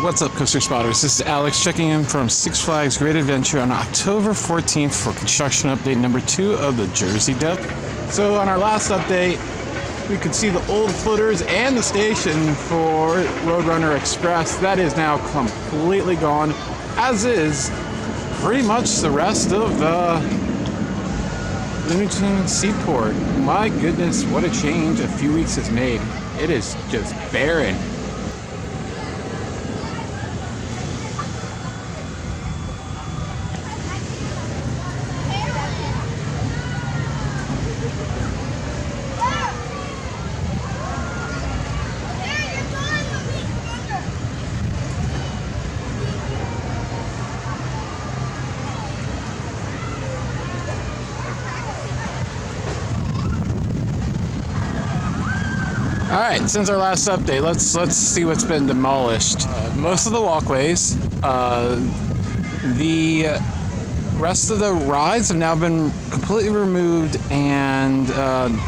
What's up, Coaster Spotters? This is Alex checking in from Six Flags Great Adventure on October 14th for construction update number 2 of the Jersey Depth. So on our last update, we could see the old footers and the station for Roadrunner Express. That is now completely gone, as is pretty much the rest of the Looney Tunes Seaport. My goodness, what a change a few weeks has made. It is just barren. Alright, since our last update, let's see what's been demolished. Most of the walkways, the rest of the rides have now been completely removed, and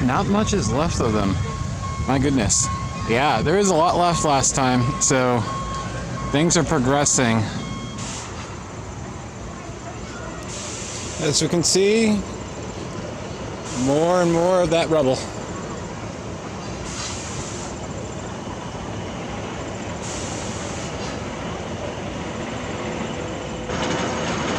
not much is left of them. My goodness. Yeah, there is a lot left last time, so things are progressing. As we can see, more and more of that rubble.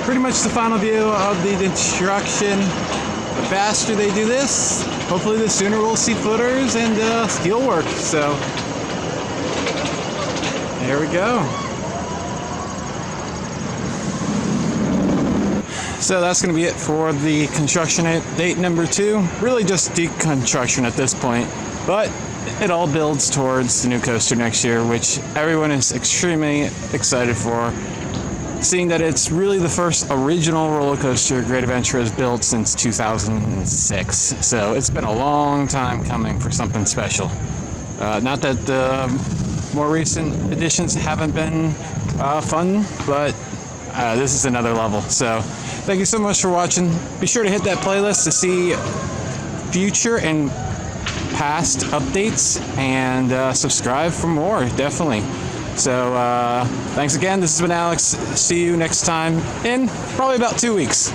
Pretty much the final view of the construction. The faster they do this, hopefully the sooner we'll see footers and steel work. So there we go. So that's going to be it for the construction date number 2. Really just deconstruction at this point, but it all builds towards the new coaster next year, which everyone is extremely excited for, seeing that it's really the first original roller coaster Great Adventure has built since 2006. So it's been a long time coming for something special. Not that the more recent editions haven't been fun, but this is another level. So thank you so much for watching. Be sure to hit that playlist to see future and past updates, and subscribe for more, definitely. So thanks again. This has been Alex. See you next time in probably about 2 weeks.